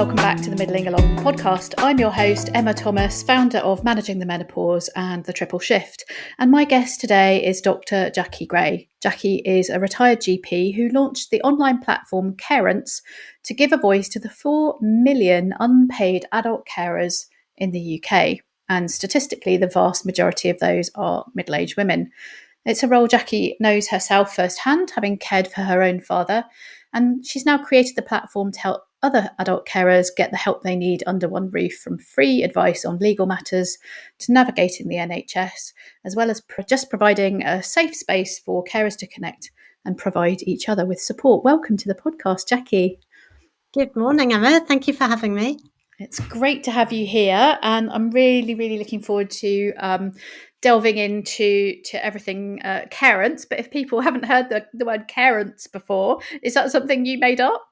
welcome back to the Middling Along podcast. I'm your host, Emma Thomas, founder of Managing the Menopause and the Triple Shift. And my guest today is Dr. Jackie Gray. Jackie is a retired GP who launched the online platform Carents to give a voice to the 4 million unpaid adult carers in the UK. And statistically, the vast majority of those are middle-aged women. It's a role Jackie knows herself firsthand, having cared for her own father. And she's now created the platform to help other adult carers get the help they need under one roof, from free advice on legal matters to navigating the NHS, as well as just providing a safe space for carers to connect and provide each other with support. Welcome to the podcast, Jackie. Good morning, Emma. Thank you for having me. It's great to have you here, and I'm really, really looking forward to delving into everything Carents. But if people haven't heard the word Carents before, is that something you made up?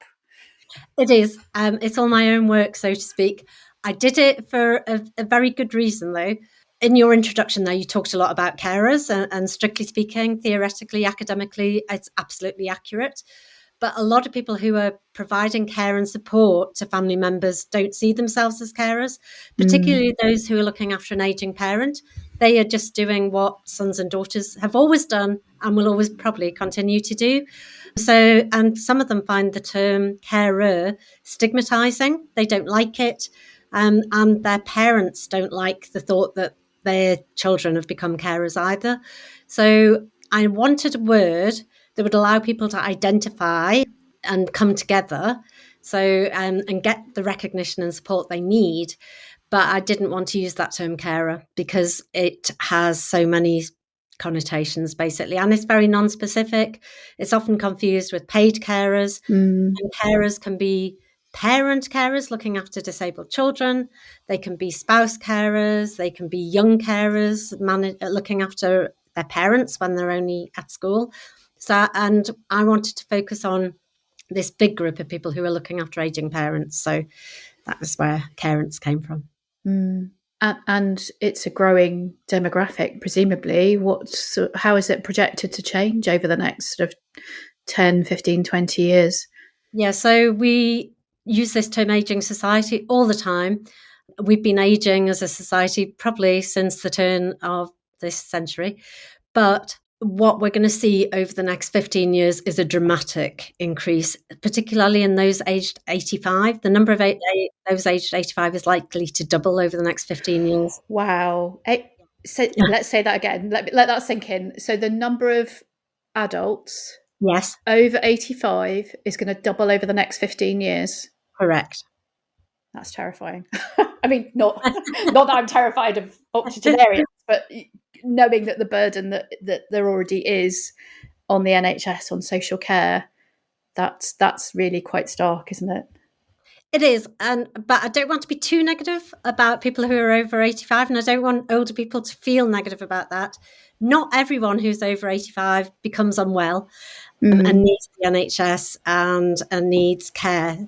It is. It's all my own work, so to speak. I did it for a very good reason, though. In your introduction there, you talked a lot about carers, and strictly speaking, theoretically, academically, it's absolutely accurate. But a lot of people who are providing care and support to family members don't see themselves as carers, particularly those who are looking after an aging parent. They are just doing what sons and daughters have always done and will always probably continue to do. So, and some of them find the term carer stigmatizing. They don't like it. And their parents don't like the thought that their children have become carers either. So I wanted a word that would allow people to identify and come together, so and get the recognition and support they need. But I didn't want to use that term carer because it has so many connotations, basically, and it's very non-specific. It's often confused with paid carers, and carers can be parent carers looking after disabled children. They can be spouse carers. They can be young carers looking after their parents when they're only at school. So, and I wanted to focus on this big group of people who are looking after aging parents. So that was where Carents came from. And it's a growing demographic, presumably. How is it projected to change over the next sort of 10, 15, 20 years? Yeah, so we use this term aging society all the time. We've been aging as a society probably since the turn of this century. But what we're going to see over the next 15 years is a dramatic increase, particularly in those aged 85. The number of those aged 85 is likely to double over the next 15 years. Wow. So let's say that again. Let that sink in. So the number of adults over 85 is going to double over the next 15 years. Correct. That's terrifying. I mean, not that I'm terrified of octogenarians, but knowing that the burden that there already is on the NHS on social care, that's really quite stark, isn't it? It is, but I don't want to be too negative about people who are over 85, and I don't want older people to feel negative about that. Not everyone who's over 85 becomes unwell and needs the NHS and needs care.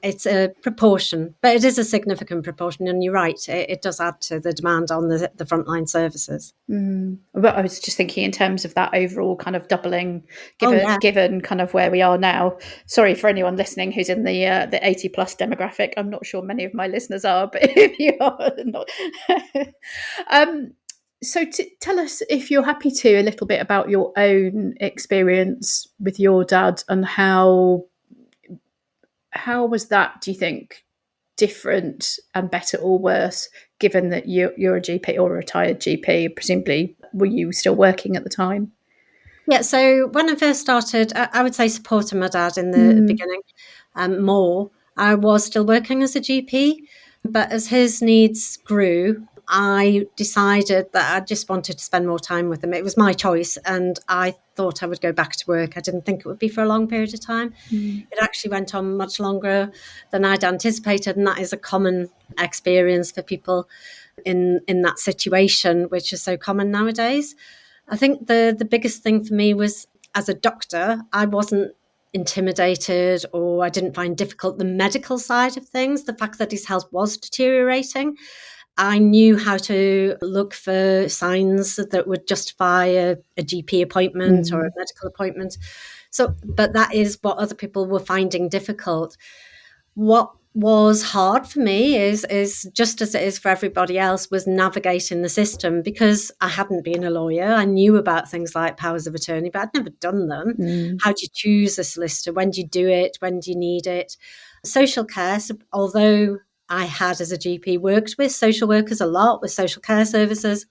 It's a proportion, but it is a significant proportion, and you're right, it does add to the demand on the frontline services. But I was just thinking in terms of that overall kind of doubling, given kind of where we are now. Sorry for anyone listening who's in the 80 plus demographic. I'm not sure many of my listeners are, but if you are not. So tell us, if you're happy to, a little bit about your own experience with your dad, and how was that, do you think, different and better or worse, given that you're a GP or a retired GP? Presumably, were you still working at the time? Yeah, so when I first started, I would say supporting my dad in the beginning more. I was still working as a GP, but as his needs grew, I decided that I just wanted to spend more time with him. It was my choice, and I thought I would go back to work. I didn't think it would be for a long period of time. It actually went on much longer than I'd anticipated, and that is a common experience for people in that situation, which is so common nowadays. I think the biggest thing for me was, as a doctor, I wasn't intimidated, or I didn't find difficult the medical side of things. The fact that his health was deteriorating, I knew how to look for signs that would justify a GP appointment or a medical appointment. So, but that is what other people were finding difficult. What was hard for me is just as it is for everybody else, was navigating the system, because I hadn't been a lawyer. I knew about things like powers of attorney, but I'd never done them. How do you choose a solicitor? When do you do it? When do you need it? Social care, although I had, as a GP, worked with social workers a lot, with social care services,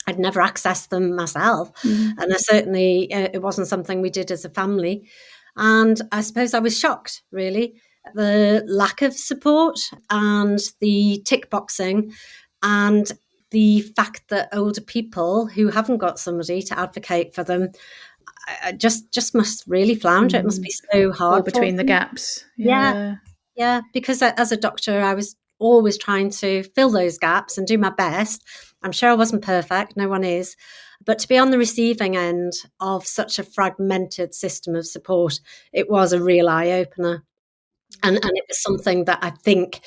I'd never accessed them myself. And I certainly, it wasn't something we did as a family. And I suppose I was shocked, really, the lack of support and the tick boxing, and the fact that older people who haven't got somebody to advocate for them just must really flounder. It must be so hard fall between the gaps. Yeah, because as a doctor, I was always trying to fill those gaps and do my best. I'm sure I wasn't perfect, no one is. But to be on the receiving end of such a fragmented system of support, it was a real eye-opener. And it was something that I think,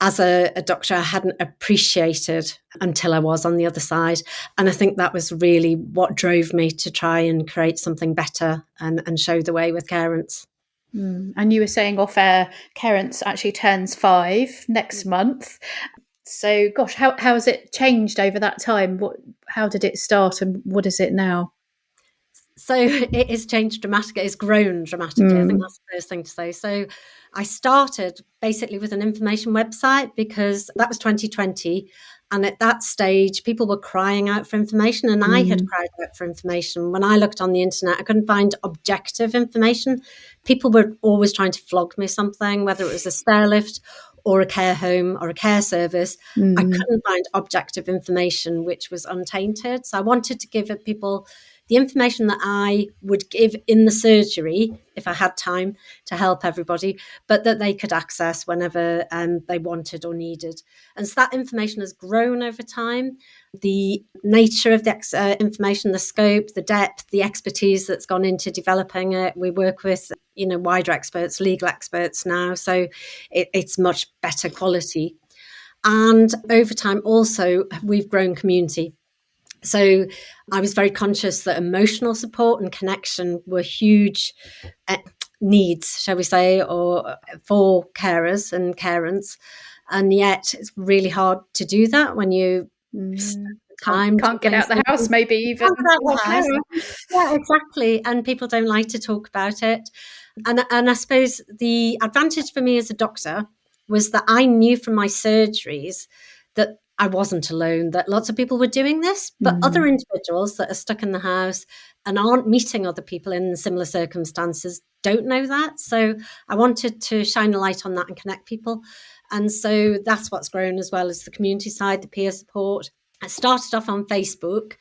as a doctor, I hadn't appreciated until I was on the other side. And I think that was really what drove me to try and create something better and show the way with Carents. And you were saying off air, Carents actually turns 5 next month. So, gosh, how has it changed over that time? How did it start, and what is it now? So it has changed dramatically. It's grown dramatically. I think that's the first thing to say. So I started basically with an information website, because that was 2020. And at that stage, people were crying out for information, and I had cried out for information. When I looked on the internet, I couldn't find objective information. People were always trying to flog me something, whether it was a stair lift or a care home or a care service. I couldn't find objective information which was untainted. So I wanted to give people the information that I would give in the surgery, if I had time to help everybody, but that they could access whenever they wanted or needed. And so that information has grown over time. The nature of the information, the scope, the depth, the expertise that's gone into developing it. We work with, wider experts, legal experts now, so it's much better quality. And over time also, we've grown community. So I was very conscious that emotional support and connection were huge needs, shall we say, or for carers and carents. And yet it's really hard to do that when you can't get out the house, maybe even. Yeah, exactly. And people don't like to talk about it. And I suppose the advantage for me as a doctor was that I knew from my surgeries that I wasn't alone, that lots of people were doing this, but other individuals that are stuck in the house and aren't meeting other people in similar circumstances don't know that. So I wanted to shine a light on that and connect people. And so that's what's grown, as well as the community side, the peer support. I started off on Facebook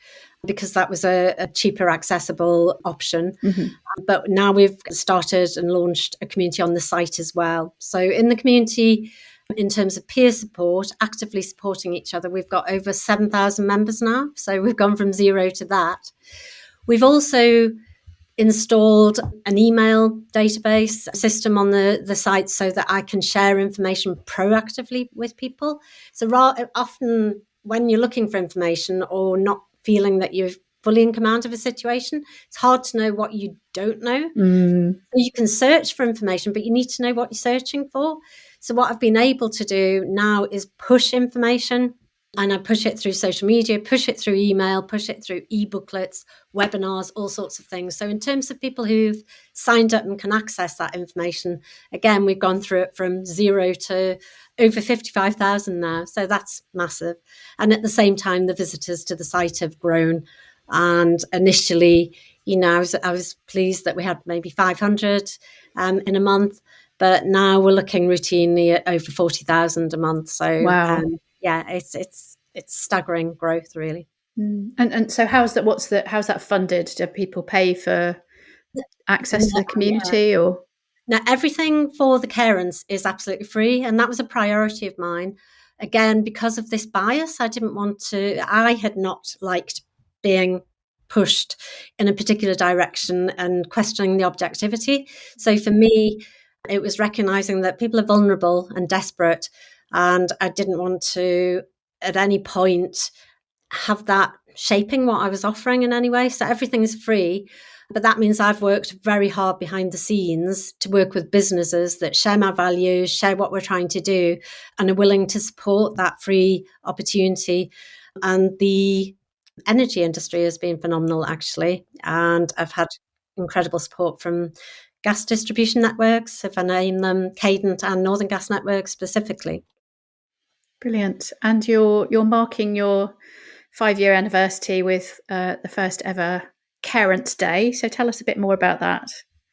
because that was a cheaper, accessible option. But now we've started and launched a community on the site as well. So in the community, in terms of peer support, actively supporting each other, we've got over 7,000 members now. So we've gone from 0 to that. We've also installed an email database system on the site so that I can share information proactively with people. So often when you're looking for information or not feeling that you're fully in command of a situation, it's hard to know what you don't know. You can search for information, but you need to know what you're searching for. So what I've been able to do now is push information, and I push it through social media, push it through email, push it through e-booklets, webinars, all sorts of things. So in terms of people who've signed up and can access that information, again, we've gone through it from 0 to over 55,000 now. So that's massive. And at the same time, the visitors to the site have grown. And initially, I was pleased that we had maybe 500 in a month. But now we're looking routinely at over 40,000 a month. So wow. It's staggering growth, really. And so how's that funded? Do people pay for access to the community, or? Now, everything for the Carents is absolutely free, and that was a priority of mine. Again, because of this bias, I had not liked being pushed in a particular direction and questioning the objectivity. So for me, it was recognizing that people are vulnerable and desperate, and I didn't want to at any point have that shaping what I was offering in any way. So everything is free. But that means I've worked very hard behind the scenes to work with businesses that share my values, share what we're trying to do, and are willing to support that free opportunity. And the energy industry has been phenomenal, actually. And I've had incredible support from gas distribution networks, if I name them, Cadent and Northern Gas Networks specifically. Brilliant. And you're marking your 5-year anniversary with the first ever Carents Day. So tell us a bit more about that.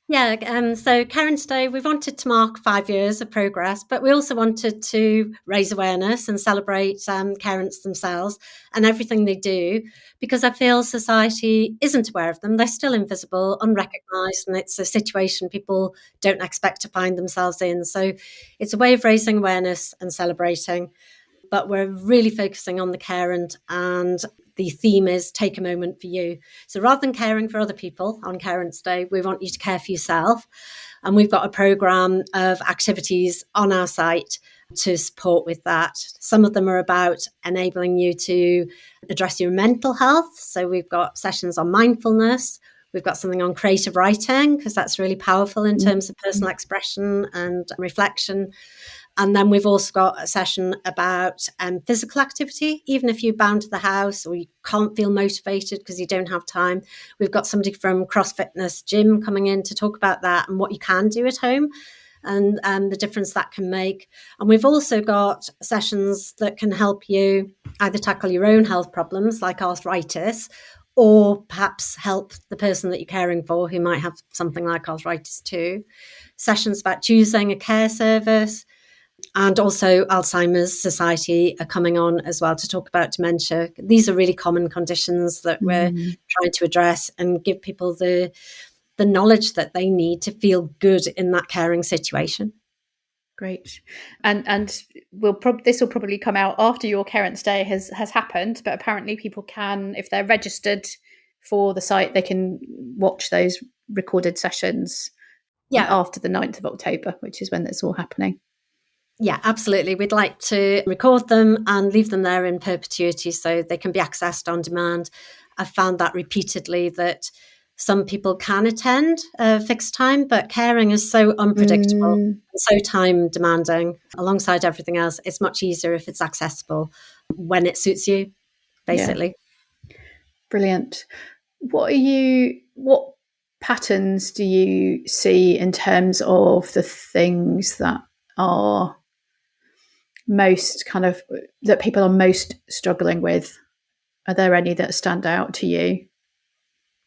Yeah, so Carents Day, we wanted to mark 5 years of progress, but we also wanted to raise awareness and celebrate carents themselves and everything they do, because I feel society isn't aware of them. They're still invisible, unrecognised, and it's a situation people don't expect to find themselves in. So it's a way of raising awareness and celebrating, but we're really focusing on the carent, and the theme is take a moment for you. So rather than caring for other people on Carents Day, we want you to care for yourself. And we've got a programme of activities on our site to support with that. Some of them are about enabling you to address your mental health. So we've got sessions on mindfulness. We've got something on creative writing, because that's really powerful in terms of personal expression and reflection. And then we've also got a session about physical activity. Even if you're bound to the house or you can't feel motivated because you don't have time, we've got somebody from CrossFitness Gym coming in to talk about that and what you can do at home and the difference that can make. And we've also got sessions that can help you either tackle your own health problems like arthritis, or perhaps help the person that you're caring for who might have something like arthritis too. Sessions about choosing a care service. And also Alzheimer's Society are coming on as well to talk about dementia. These are really common conditions that we're trying to address and give people the knowledge that they need to feel good in that caring situation. Great. And this will probably come out after your Carents Day has happened, but apparently people can, if they're registered for the site, they can watch those recorded sessions after the 9th of October, which is when it's all happening. Yeah, absolutely. We'd like to record them and leave them there in perpetuity so they can be accessed on demand. I've found that repeatedly, that some people can attend a fixed time, but caring is so unpredictable and so time demanding. Alongside everything else, it's much easier if it's accessible when it suits you, basically. Yeah. Brilliant. What patterns do you see in terms of the things that are most that people are most struggling with? Are there any that stand out to you?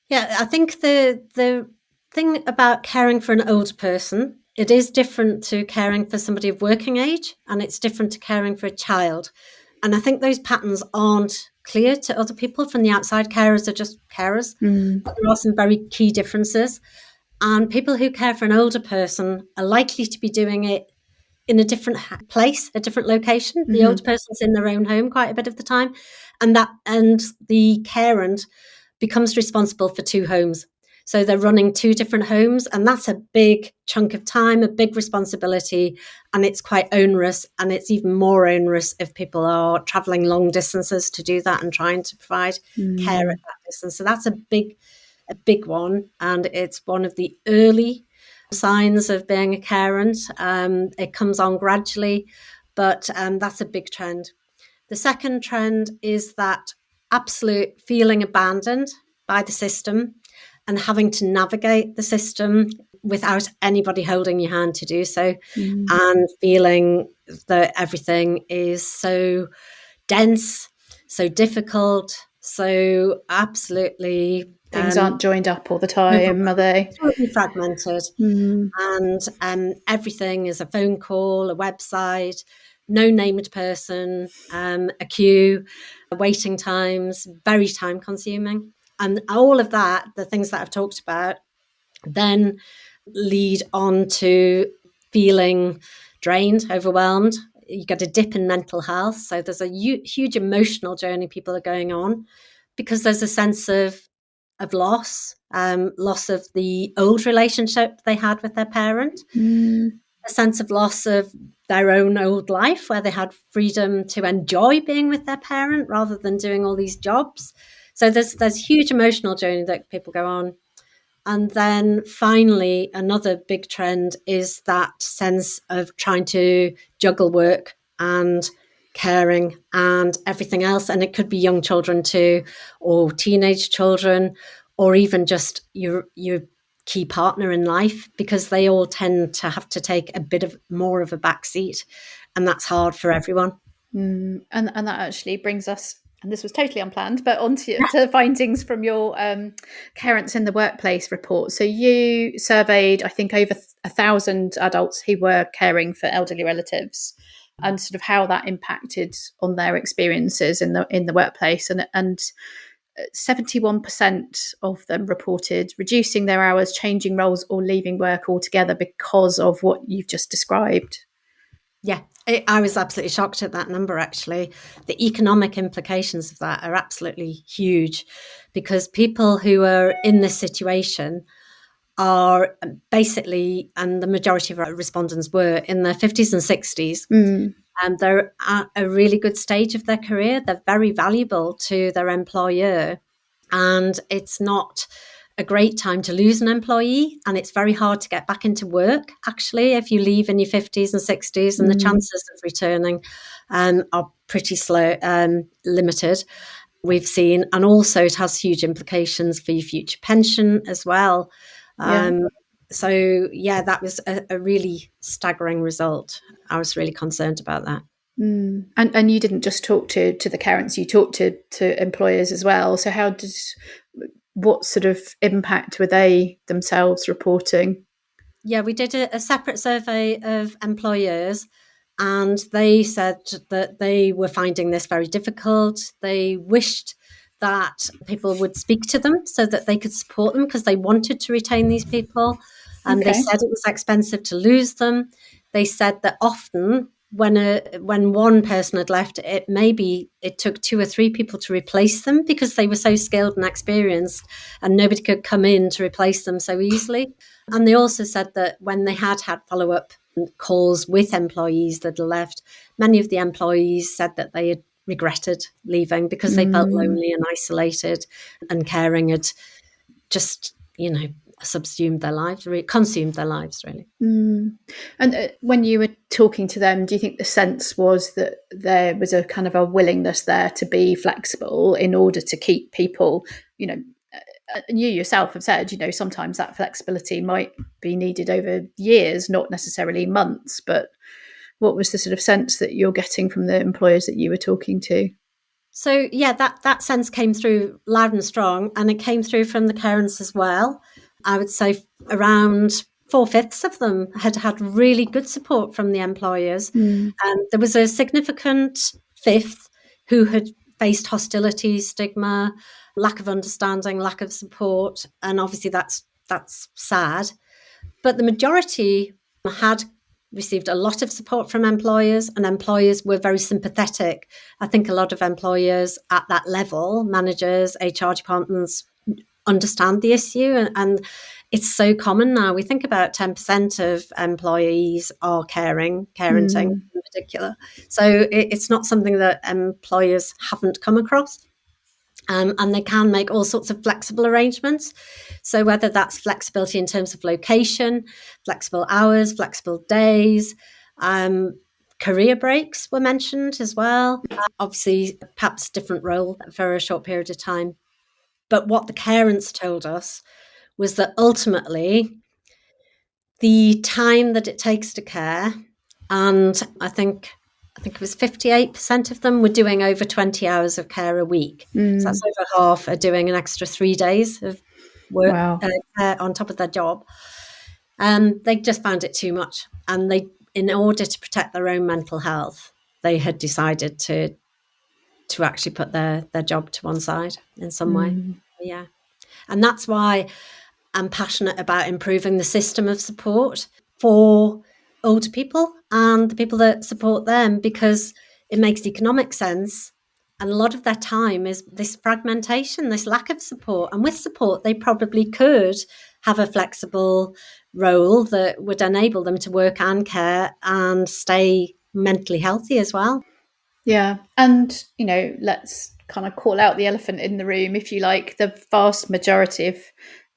Yeah, I think the thing about caring for an older person, it is different to caring for somebody of working age, and it's different to caring for a child. And I think those patterns aren't clear to other people from the outside. Carers are just carers. But there are some very key differences. And people who care for an older person are likely to be doing it in a different place, a different location. The older person's in their own home quite a bit of the time. And the carent becomes responsible for 2 homes. So they're running 2 different homes, and that's a big chunk of time, a big responsibility, and it's quite onerous, and it's even more onerous if people are travelling long distances to do that and trying to provide care at that distance. So that's a big one, and it's one of the early signs of being a carent. It comes on gradually, but that's a big trend. The second trend is that absolute feeling abandoned by the system and having to navigate the system without anybody holding your hand to do so, and feeling that everything is so dense, so difficult, so absolutely... Things aren't joined up all the time, are they? Totally fragmented. And everything is a phone call, a website, no named person, a queue, waiting times, very time consuming. And all of that, the things that I've talked about, then lead on to feeling drained, overwhelmed. You get a dip in mental health. So there's a huge emotional journey people are going on, because there's a sense of loss, loss of the old relationship they had with their parent, a sense of loss of their own old life where they had freedom to enjoy being with their parent rather than doing all these jobs. So there's huge emotional journey that people go on. And then finally, another big trend is that sense of trying to juggle work and caring and everything else. And it could be young children too, or teenage children, or even just your key partner in life, because they all tend to have to take a bit of more of a backseat. And that's hard for everyone. And that actually brings us, and this was totally unplanned, but onto to findings from your Carents in the Workplace report. So you surveyed, I think, over 1,000 adults who were caring for elderly relatives, and sort of how that impacted on their experiences in the workplace. And 71% of them reported reducing their hours, changing roles, or leaving work altogether because of what you've just described. Yeah, I was absolutely shocked at that number, actually. The economic implications of that are absolutely huge, because people who are in this situation are basically, and the majority of our respondents were in their 50s and 60s, and they're at a really good stage of their career. They're very valuable to their employer, and it's not a great time to lose an employee, and it's very hard to get back into work, actually, if you leave in your 50s and 60s, and the chances of returning are pretty slow, limited, we've seen. And also it has huge implications for your future pension as well. So yeah, that was a really staggering result. I was really concerned about that. And you didn't just talk to the Carents, you talked to employers as well. So what sort of impact were they themselves reporting? Yeah, we did a separate survey of employers, and they said that they were finding this very difficult. They wished that people would speak to them so that they could support them, because they wanted to retain these people. And They said it was expensive to lose them. They said that often when one person had left, it took 2 or 3 people to replace them, because they were so skilled and experienced, and nobody could come in to replace them so easily. And they also said that when they had follow-up calls with employees that had left, many of the employees said that they had regretted leaving because they felt lonely and isolated, and caring had just, subsumed their lives, consumed their lives, really. And when you were talking to them, do you think the sense was that there was a kind of a willingness there to be flexible in order to keep people, and you yourself have said, sometimes that flexibility might be needed over years, not necessarily months, but what was the sort of sense that you're getting from the employers that you were talking to? So yeah, that sense came through loud and strong, and it came through from the Carents as well. I would say around 4/5 of them had really good support from the employers. And there was a significant fifth who had faced hostility, stigma, lack of understanding, lack of support. And obviously that's sad. But the majority had received a lot of support from employers, and employers were very sympathetic. I think a lot of employers at that level, managers, HR departments, understand the issue, and it's so common now. We think about 10% of employees are carenting in particular. So it's not something that employers haven't come across. And they can make all sorts of flexible arrangements. So whether that's flexibility in terms of location, flexible hours, flexible days, career breaks were mentioned as well. Obviously, perhaps different role for a short period of time. But what the Carents told us was that ultimately the time that it takes to care, and I think it was 58% of them were doing over 20 hours of care a week. So that's over half are doing an extra 3 days of work on top of their job. They just found it too much. And in order to protect their own mental health, they had decided to actually put their job to one side in some way. Yeah. And that's why I'm passionate about improving the system of support for older people and the people that support them, because it makes economic sense. And a lot of their time is this fragmentation, this lack of support. And with support, they probably could have a flexible role that would enable them to work and care and stay mentally healthy as well. Yeah. And, let's kind of call out the elephant in the room, if you like. The vast majority of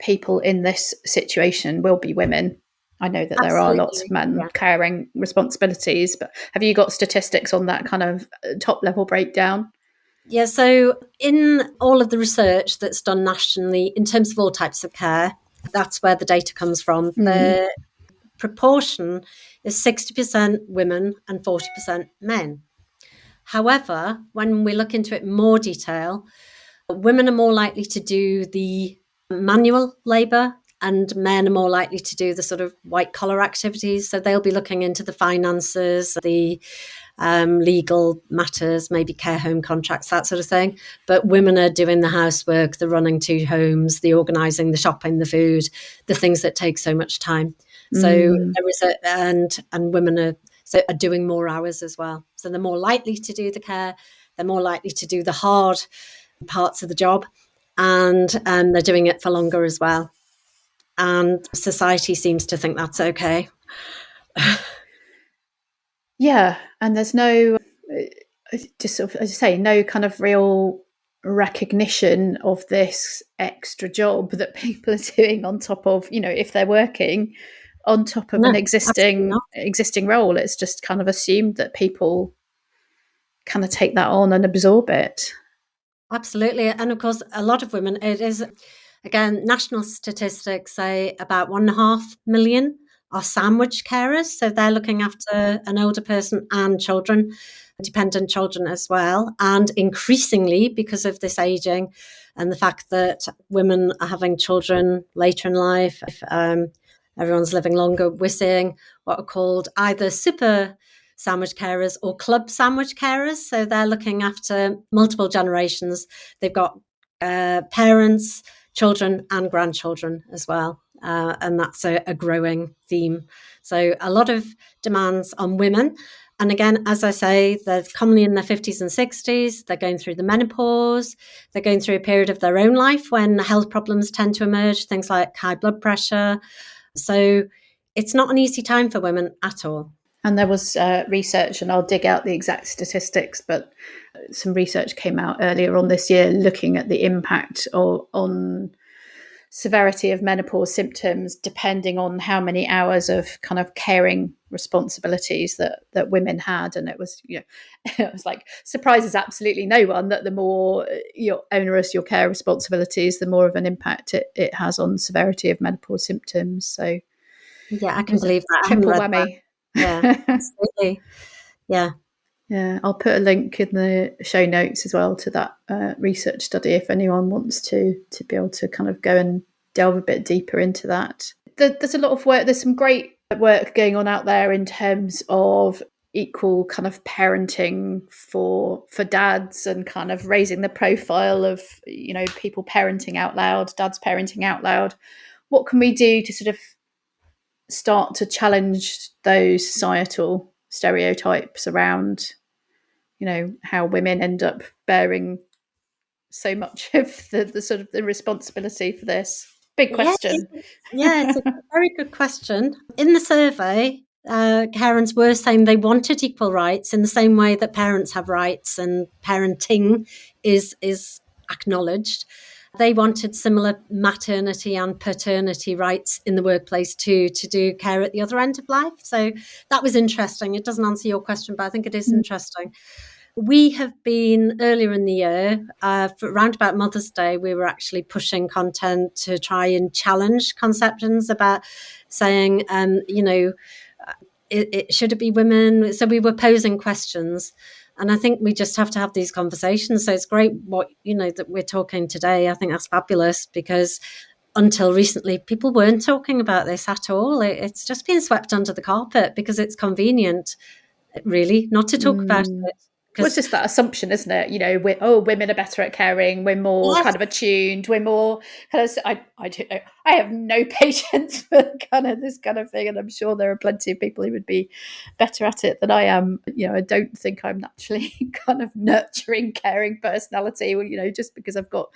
people in this situation will be women. I know that there are lots of Absolutely. men Yeah. carrying responsibilities, but have you got statistics on that kind of top level breakdown? Yeah, so in all of the research that's done nationally in terms of all types of care, that's where the data comes from. The proportion is 60% women and 40% men. However, when we look into it in more detail, women are more likely to do the manual labour and men are more likely to do the sort of white collar activities. So they'll be looking into the finances, the legal matters, maybe care home contracts, that sort of thing. But women are doing the housework, the running to homes, the organising, the shopping, the food, the things that take so much time. So there is and women are doing more hours as well. So they're more likely to do the care. They're more likely to do the hard parts of the job, and they're doing it for longer as well. And society seems to think that's okay. Yeah, and there's no, just sort of, as you say, no kind of real recognition of this extra job that people are doing on top of, if they're working on top of No, an absolutely existing not. existing role. It's just kind of assumed that people kind of take that on and absorb it. Absolutely. And of course, a lot of women, it is, again, national statistics say about 1.5 million are sandwich carers. So they're looking after an older person and children, dependent children as well. And increasingly, because of this aging and the fact that women are having children later in life, everyone's living longer, we're seeing what are called either super sandwich carers or club sandwich carers. So they're looking after multiple generations. They've got parents, children, and grandchildren as well. And that's a growing theme. So a lot of demands on women. And again, as I say, they're commonly in their 50s and 60s. They're going through the menopause. They're going through a period of their own life when health problems tend to emerge, things like high blood pressure. So it's not an easy time for women at all. And there was research, and I'll dig out the exact statistics, but some research came out earlier on this year looking at the impact on severity of menopause symptoms depending on how many hours of kind of caring responsibilities that women had. And it was, it was like, surprises absolutely no one that the more onerous your care responsibilities, the more of an impact it has on severity of menopause symptoms. So yeah, I can there's a believe that. I haven't triple read that. whammy. Yeah, absolutely. Yeah. Yeah, I'll put a link in the show notes as well to that research study if anyone wants to be able to kind of go and delve a bit deeper into that. There's a lot of work. There's some great work going on out there in terms of equal kind of parenting for dads and kind of raising the profile of people parenting out loud, dads parenting out loud. What can we do to sort of start to challenge those societal stereotypes around how women end up bearing so much of the sort of the responsibility for this big Yeah, question? it's a very good question. In the survey, Carents were saying they wanted equal rights in the same way that parents have rights and parenting is acknowledged. They wanted similar maternity and paternity rights in the workplace too, to do care at the other end of life. So that was interesting. It doesn't answer your question, but I think it is interesting. We have been earlier in the year, for around about Mother's Day, we were actually pushing content to try and challenge conceptions about saying, should it be women? So we were posing questions. And I think we just have to have these conversations. So it's great that we're talking today. I think that's fabulous because until recently, people weren't talking about this at all. It's just been swept under the carpet because it's convenient, really, not to talk about it. Well, it's just that assumption, isn't it? Women are better at caring. We're more Yes. kind of attuned. We're more kind of. I don't know. I have no patience for kind of this kind of thing, and I'm sure there are plenty of people who would be better at it than I am. I don't think I'm naturally kind of nurturing, caring personality. Just because I've got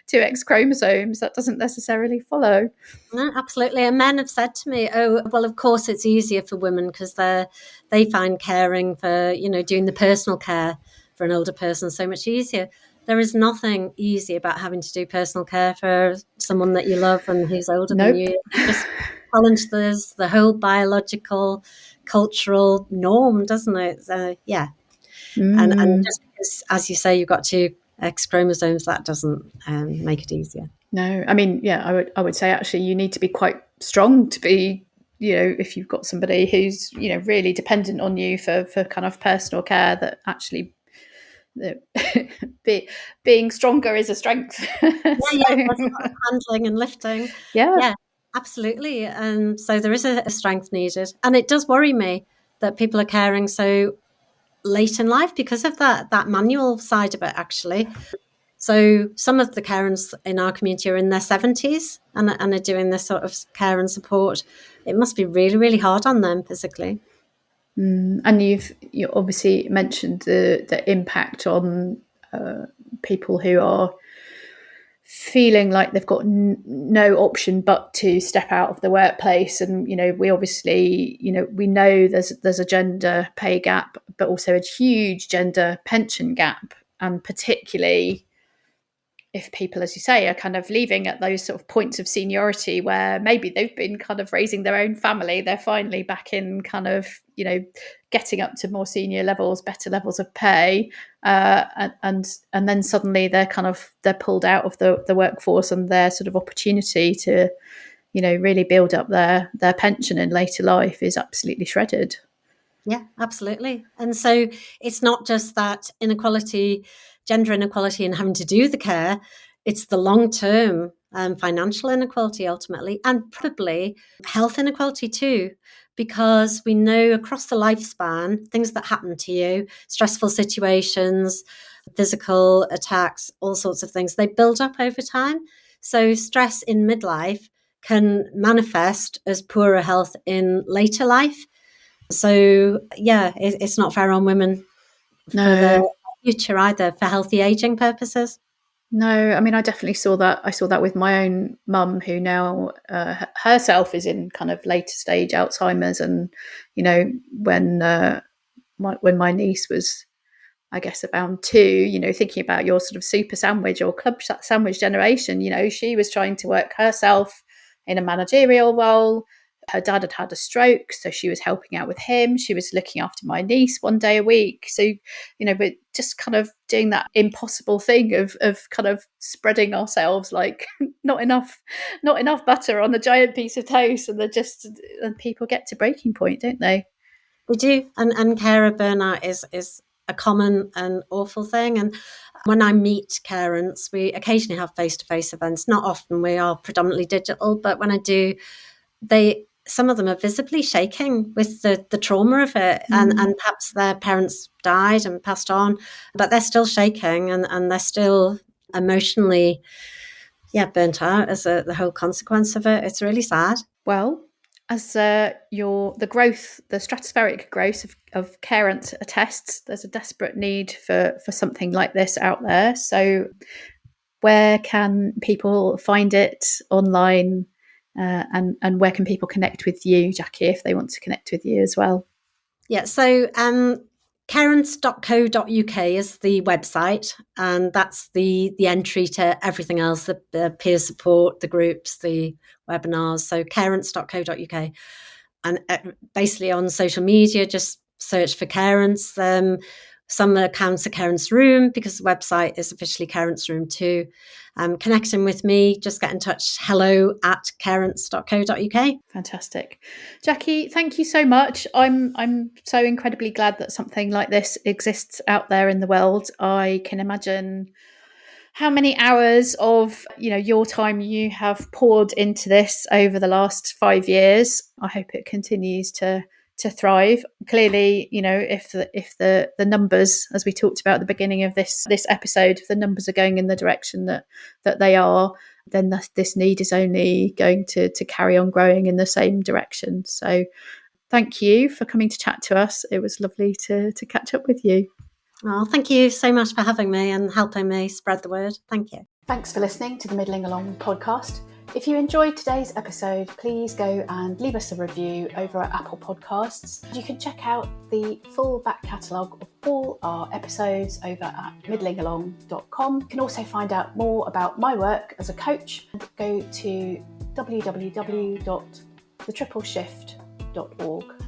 2 X chromosomes, that doesn't necessarily follow. No, absolutely. And men have said to me, "Oh, well, of course, it's easier for women because they find caring for doing the personal care for an older person so much easier." there is nothing easy about having to do personal care for someone that you love and who's older than Nope. you. It just challenges the whole biological, cultural norm, doesn't it? So, yeah. And just because, as you say, you've got two X chromosomes, that doesn't make it easier. No, I mean, yeah, I would say actually you need to be quite strong to be, if you've got somebody who's, really dependent on you for kind of personal care, that actually being stronger is a strength. Yeah, there's a lot of handling and lifting. Yeah. Yeah, absolutely. And so there is a strength needed. And it does worry me that people are caring so late in life because of that manual side of it, actually. So some of the carers in our community are in their 70s and are doing this sort of care and support. It must be really, really hard on them physically. And you obviously mentioned the impact on people who are feeling like they've got no option but to step out of the workplace. And we obviously we know there's a gender pay gap, but also a huge gender pension gap, and particularly if people, as you say, are kind of leaving at those sort of points of seniority where maybe they've been kind of raising their own family, they're finally back in kind of, getting up to more senior levels, better levels of pay, and then suddenly they're pulled out of the workforce, and their sort of opportunity to, really build up their pension in later life is absolutely shredded. Yeah, absolutely. And so it's not just that inequality, gender inequality, and having to do the care, it's the long term financial inequality ultimately, and probably health inequality too, because we know across the lifespan, things that happen to you, stressful situations, physical attacks, all sorts of things, they build up over time. So stress in midlife can manifest as poorer health in later life. So, yeah, it's not fair on women for their No. future either, for healthy aging purposes. No, I mean, I definitely saw that. I saw that with my own mum, who now herself is in kind of later stage Alzheimer's. And, when my niece was, I guess, around 2, thinking about your sort of super sandwich or club sandwich generation, she was trying to work herself in a managerial role. Her dad had had a stroke, so she was helping out with him. She was looking after my niece one day a week. So, but just kind of doing that impossible thing of kind of spreading ourselves like not enough butter on a giant piece of toast, and people get to breaking point, don't they? We do, and carer burnout is a common and awful thing. And when I meet carents, we occasionally have face-to-face events. Not often, we are predominantly digital, but when I do, some of them are visibly shaking with the trauma of it, and perhaps their parents died and passed on, but they're still shaking and they're still emotionally, burnt out as the whole consequence of it. It's really sad. Well, as the stratospheric growth of Carents attests, there's a desperate need for something like this out there. So, where can people find it online, and where can people connect with you, Jackie, if they want to connect with you as well? Yeah, so carents.co.uk is the website, and that's the entry to everything else, the peer support, the groups, the webinars. So carents.co.uk. And basically on social media, just search for Carents. Some accounts are Carents Room, because the website is officially Carents Room too. Connecting with me, just get in touch, hello@carents.co.uk. Fantastic. Jackie, thank you so much. I'm so incredibly glad that something like this exists out there in the world. I can imagine how many hours of your time you have poured into this over the last 5 years. I hope it continues to thrive. Clearly, if the numbers, as we talked about at the beginning of this episode, if the numbers are going in the direction that they are, then this need is only going to carry on growing in the same direction. So thank you for coming to chat to us. It was lovely to catch up with you. Oh, thank you so much for having me and helping me spread the word. Thank you. Thanks for listening to the Middling Along podcast. If you enjoyed today's episode, please go and leave us a review over at Apple Podcasts. You can check out the full back catalogue of all our episodes over at middlingalong.com. You can also find out more about my work as a coach and go to www.thetripleshift.org.